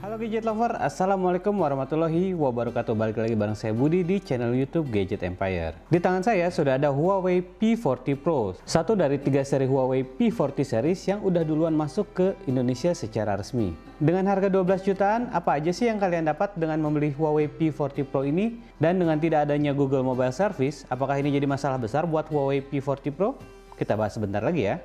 Halo gadget lover, assalamualaikum warahmatullahi wabarakatuh. Balik lagi bareng saya Budi di channel YouTube Gadget Empire. Di tangan saya sudah ada Huawei P40 Pro, satu dari 3 seri Huawei P40 series yang udah duluan masuk ke Indonesia secara resmi. Dengan harga 12 jutaan, apa aja sih yang kalian dapat dengan membeli Huawei P40 Pro ini? Dan dengan tidak adanya Google Mobile Service, apakah ini jadi masalah besar buat Huawei P40 Pro? Kita bahas sebentar lagi ya.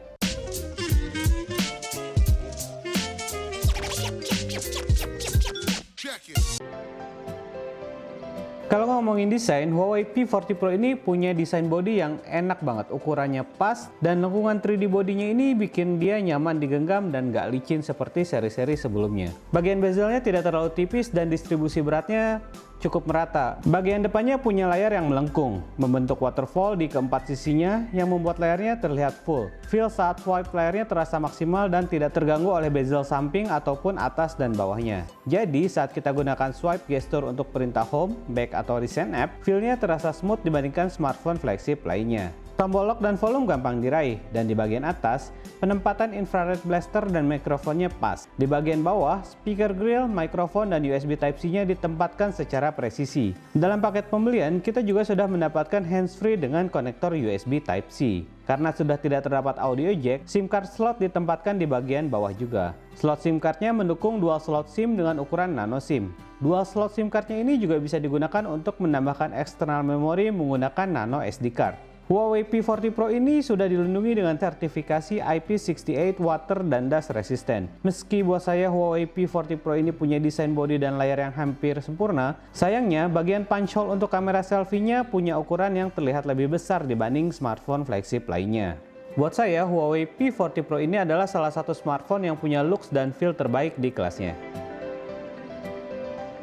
Kalau ngomongin desain, Huawei P40 Pro ini punya desain body yang enak banget, ukurannya pas, dan lengkungan 3D bodinya ini bikin dia nyaman digenggam dan gak licin seperti seri-seri sebelumnya. Bagian bezelnya tidak terlalu tipis dan distribusi beratnya cukup merata. Bagian depannya punya layar yang melengkung, membentuk waterfall di keempat sisinya yang membuat layarnya terlihat full. Feel saat swipe layarnya terasa maksimal dan tidak terganggu oleh bezel samping ataupun atas dan bawahnya. Jadi saat kita gunakan swipe gesture untuk perintah home, back atau recent app, feel-nya terasa smooth dibandingkan smartphone flagship lainnya. Tombol lock dan volume gampang diraih, dan di bagian atas, penempatan infrared blaster dan mikrofonnya pas. Di bagian bawah, speaker grill, mikrofon, dan USB Type-C-nya ditempatkan secara presisi. Dalam paket pembelian, kita juga sudah mendapatkan hands-free dengan konektor USB Type-C. Karena sudah tidak terdapat audio jack, SIM card slot ditempatkan di bagian bawah juga. Slot SIM card-nya mendukung dual slot SIM dengan ukuran nano SIM. Dual slot SIM card-nya ini juga bisa digunakan untuk menambahkan external memory menggunakan nano SD card. Huawei P40 Pro ini sudah dilindungi dengan sertifikasi IP68 water dan dust resistant. Meski buat saya Huawei P40 Pro ini punya desain body dan layar yang hampir sempurna, sayangnya bagian punch hole untuk kamera selfie-nya punya ukuran yang terlihat lebih besar dibanding smartphone flagship lainnya. Buat saya, Huawei P40 Pro ini adalah salah satu smartphone yang punya looks dan feel terbaik di kelasnya.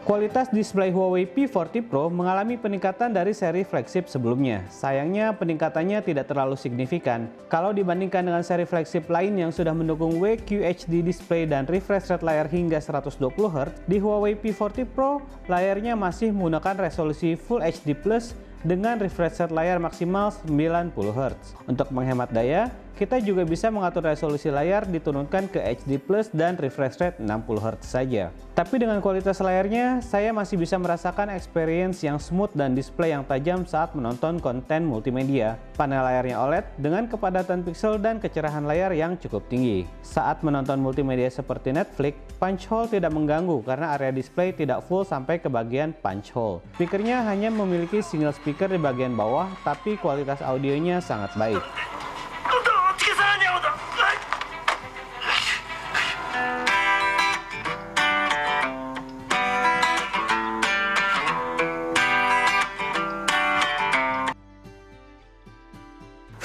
Kualitas display Huawei P40 Pro mengalami peningkatan dari seri flagship sebelumnya. Sayangnya peningkatannya tidak terlalu signifikan. Kalau dibandingkan dengan seri flagship lain yang sudah mendukung WQHD display dan refresh rate layar hingga 120Hz, di Huawei P40 Pro layarnya masih menggunakan resolusi Full HD Plus dengan refresh rate layar maksimal 90Hz. Untuk menghemat daya, kita juga bisa mengatur resolusi layar diturunkan ke HD Plus dan refresh rate 60Hz saja. Tapi dengan kualitas layarnya, saya masih bisa merasakan experience yang smooth dan display yang tajam saat menonton konten multimedia. Panel layarnya OLED dengan kepadatan pixel dan kecerahan layar yang cukup tinggi. Saat menonton multimedia seperti Netflix, punch hole tidak mengganggu karena area display tidak full sampai ke bagian punch hole. Speakernya hanya memiliki single speaker di bagian bawah, tapi kualitas audionya sangat baik.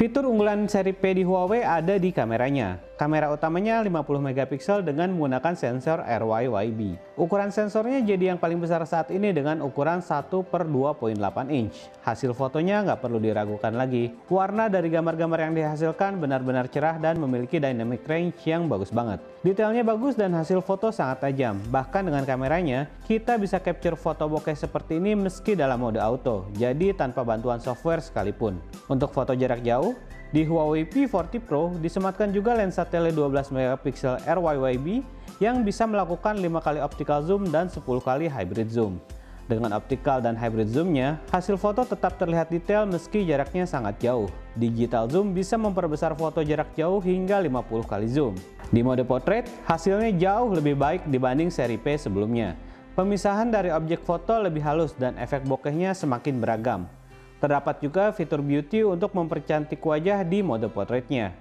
Fitur unggulan seri P di Huawei ada di kameranya. Kamera utamanya 50 megapiksel dengan menggunakan sensor RYYB. Ukuran sensornya jadi yang paling besar saat ini dengan ukuran 1/2.8 inch. Hasil fotonya nggak perlu diragukan lagi. Warna dari gambar-gambar yang dihasilkan benar-benar cerah dan memiliki dynamic range yang bagus banget. Detailnya bagus dan hasil foto sangat tajam. Bahkan dengan kameranya, kita bisa capture foto bokeh seperti ini meski dalam mode auto, jadi tanpa bantuan software sekalipun. Untuk foto jarak jauh, di Huawei P40 Pro disematkan juga lensa tele 12 megapiksel RYYB yang bisa melakukan 5 kali optical zoom dan 10 kali hybrid zoom. Dengan optical dan hybrid zoomnya, hasil foto tetap terlihat detail meski jaraknya sangat jauh. Digital zoom bisa memperbesar foto jarak jauh hingga 50 kali zoom. Di mode portrait, hasilnya jauh lebih baik dibanding seri P sebelumnya. Pemisahan dari objek foto lebih halus dan efek bokehnya semakin beragam. Terdapat juga fitur beauty untuk mempercantik wajah di mode portraitnya.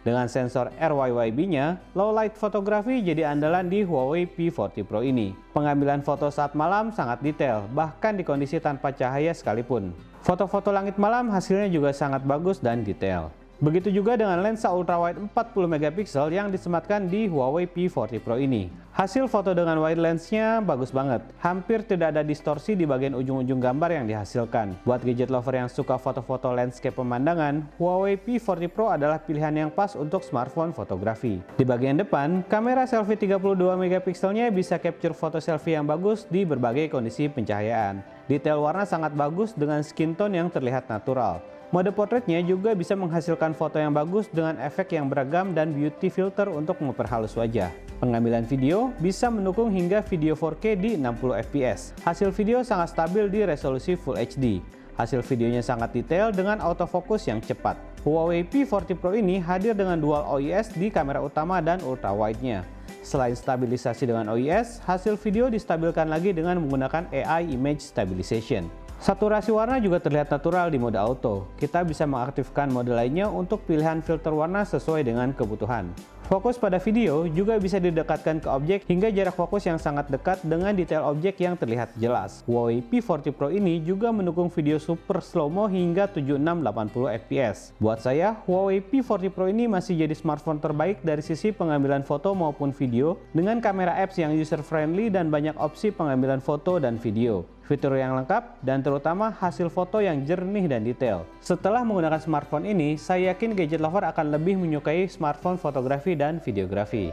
Dengan sensor RYYB-nya, low light fotografi jadi andalan di Huawei P40 Pro ini. Pengambilan foto saat malam sangat detail, bahkan di kondisi tanpa cahaya sekalipun. Foto-foto langit malam hasilnya juga sangat bagus dan detail. Begitu juga dengan lensa ultrawide 40 megapiksel yang disematkan di Huawei P40 Pro ini. Hasil foto dengan wide lens-nya bagus banget. Hampir tidak ada distorsi di bagian ujung-ujung gambar yang dihasilkan. Buat gadget lover yang suka foto-foto landscape pemandangan, Huawei P40 Pro adalah pilihan yang pas untuk smartphone fotografi. Di bagian depan, kamera selfie 32 megapikselnya bisa capture foto selfie yang bagus di berbagai kondisi pencahayaan. Detail warna sangat bagus dengan skin tone yang terlihat natural. Mode portraitnya juga bisa menghasilkan foto yang bagus dengan efek yang beragam dan beauty filter untuk memperhalus wajah. Pengambilan video bisa mendukung hingga video 4K di 60 fps. Hasil video sangat stabil di resolusi Full HD. Hasil videonya sangat detail dengan autofocus yang cepat. Huawei P40 Pro ini hadir dengan dual OIS di kamera utama dan ultrawide-nya. Selain stabilisasi dengan OIS, hasil video distabilkan lagi dengan menggunakan AI Image Stabilization. Saturasi warna juga terlihat natural di mode auto. Kita bisa mengaktifkan mode lainnya untuk pilihan filter warna sesuai dengan kebutuhan. Fokus pada video juga bisa didekatkan ke objek hingga jarak fokus yang sangat dekat dengan detail objek yang terlihat jelas. Huawei P40 Pro ini juga mendukung video super slow-mo hingga 7680 fps. Buat saya, Huawei P40 Pro ini masih jadi smartphone terbaik dari sisi pengambilan foto maupun video dengan kamera apps yang user-friendly dan banyak opsi pengambilan foto dan video. Fitur yang lengkap dan terutama hasil foto yang jernih dan detail. Setelah menggunakan smartphone ini, saya yakin gadget lover akan lebih menyukai smartphone fotografi dan videografi.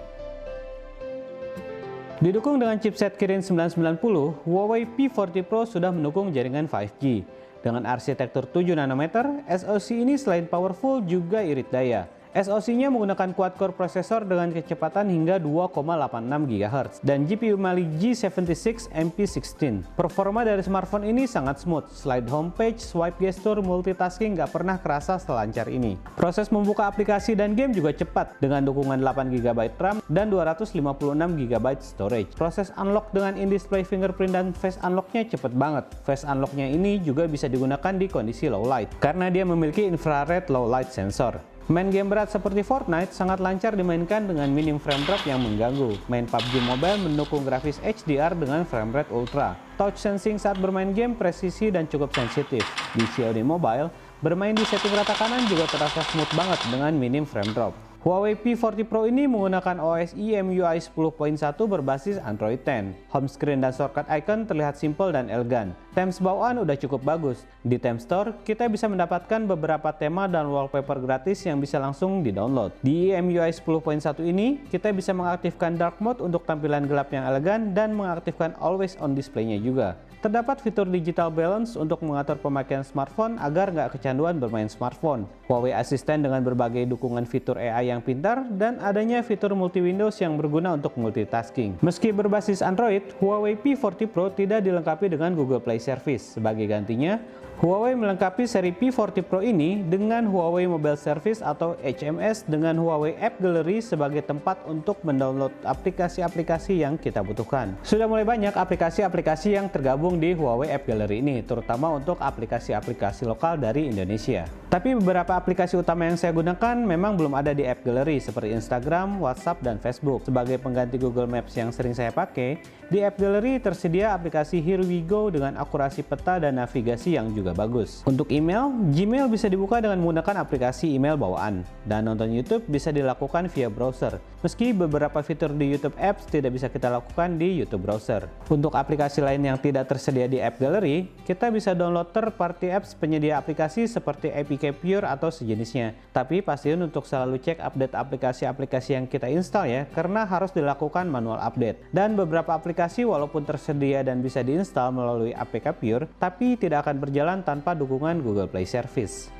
Didukung dengan chipset Kirin 990, Huawei P40 Pro sudah mendukung jaringan 5G. Dengan arsitektur 7 nanometer, SoC ini selain powerful juga irit daya. SoC-nya menggunakan quad-core prosesor dengan kecepatan hingga 2,86 GHz dan GPU Mali G76 MP16. Performa dari smartphone ini sangat smooth, slide homepage, swipe gesture, multitasking gak pernah kerasa selancar ini. Proses membuka aplikasi dan game juga cepat dengan dukungan 8GB RAM dan 256GB storage. Proses unlock dengan in-display fingerprint dan face unlock-nya cepet banget. Face unlock-nya ini juga bisa digunakan di kondisi low light karena dia memiliki infrared low light sensor. Main game berat seperti Fortnite sangat lancar dimainkan dengan minim frame drop yang mengganggu. Main PUBG Mobile mendukung grafis HDR dengan frame rate ultra. Touch sensing saat bermain game presisi dan cukup sensitif. Di COD Mobile, bermain di setting rata kanan juga terasa smooth banget dengan minim frame drop. Huawei P40 Pro ini menggunakan OS MIUI 10.1 berbasis Android 10. Home screen dan shortcut icon terlihat simpel dan elegan. Themes bawaan udah cukup bagus. Di Theme Store, kita bisa mendapatkan beberapa tema dan wallpaper gratis yang bisa langsung di-download. Di MIUI 10.1 ini, kita bisa mengaktifkan dark mode untuk tampilan gelap yang elegan dan mengaktifkan always on display-nya juga. Terdapat fitur digital balance untuk mengatur pemakaian smartphone agar nggak kecanduan bermain smartphone. Huawei Assistant dengan berbagai dukungan fitur AI yang pintar dan adanya fitur multi-windows yang berguna untuk multitasking. Meski berbasis Android, Huawei P40 Pro tidak dilengkapi dengan Google Play Service. Sebagai gantinya, Huawei melengkapi seri P40 Pro ini dengan Huawei Mobile Service atau HMS dengan Huawei App Gallery sebagai tempat untuk mendownload aplikasi-aplikasi yang kita butuhkan. Sudah mulai banyak aplikasi-aplikasi yang tergabung di Huawei App Gallery ini, terutama untuk aplikasi-aplikasi lokal dari Indonesia. Tapi beberapa aplikasi utama yang saya gunakan memang belum ada di App Gallery seperti Instagram, WhatsApp, dan Facebook. Sebagai pengganti Google Maps yang sering saya pakai, di App Gallery tersedia aplikasi Here We Go dengan akurasi peta dan navigasi yang juga bagus. Untuk email, Gmail bisa dibuka dengan menggunakan aplikasi email bawaan, dan nonton YouTube bisa dilakukan via browser. Meski beberapa fitur di YouTube Apps tidak bisa kita lakukan di YouTube browser. Untuk aplikasi lain yang tidak tersedia di App Gallery, kita bisa download third-party apps penyedia aplikasi seperti APK Pure atau sejenisnya. Tapi pastiin untuk selalu cek update aplikasi-aplikasi yang kita install ya, karena harus dilakukan manual update. Dan beberapa aplikasi walaupun tersedia dan bisa diinstal melalui APK Pure, tapi tidak akan berjalan tanpa dukungan Google Play Service.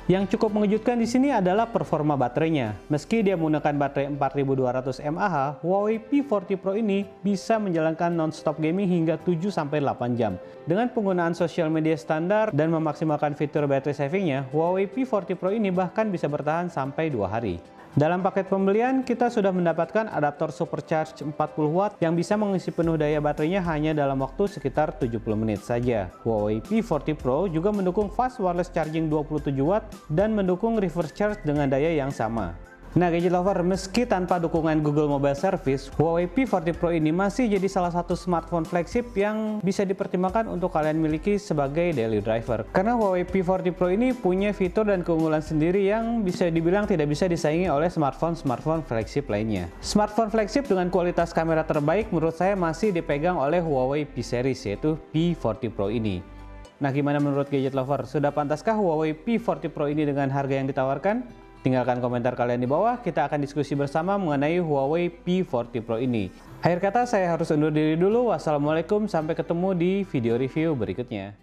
Yang cukup mengejutkan di sini adalah performa baterainya. Meski dia menggunakan baterai 4200 mAh, Huawei P40 Pro ini bisa menjalankan non-stop gaming hingga 7-8 jam. Dengan penggunaan social media standar dan memaksimalkan fitur battery savingnya, Huawei P40 Pro ini bahkan bisa bertahan sampai 2 hari. Dalam paket pembelian, kita sudah mendapatkan adaptor supercharge 40 watt yang bisa mengisi penuh daya baterainya hanya dalam waktu sekitar 70 menit saja. Huawei P40 Pro juga mendukung fast wireless charging 27 watt dan mendukung reverse charge dengan daya yang sama. Nah gadget lover, meski tanpa dukungan Google Mobile Service, Huawei P40 Pro ini masih jadi salah satu smartphone flagship yang bisa dipertimbangkan untuk kalian miliki sebagai daily driver. Karena Huawei P40 Pro ini punya fitur dan keunggulan sendiri yang bisa dibilang tidak bisa disaingi oleh smartphone flagship lainnya. Smartphone flagship dengan kualitas kamera terbaik menurut saya masih dipegang oleh Huawei P series, yaitu P40 Pro ini. Nah gimana menurut gadget lover? Sudah pantaskah Huawei P40 Pro ini dengan harga yang ditawarkan? Tinggalkan komentar kalian di bawah, kita akan diskusi bersama mengenai Huawei P40 Pro ini. Akhir kata saya harus undur diri dulu. Wassalamualaikum, sampai ketemu di video review berikutnya.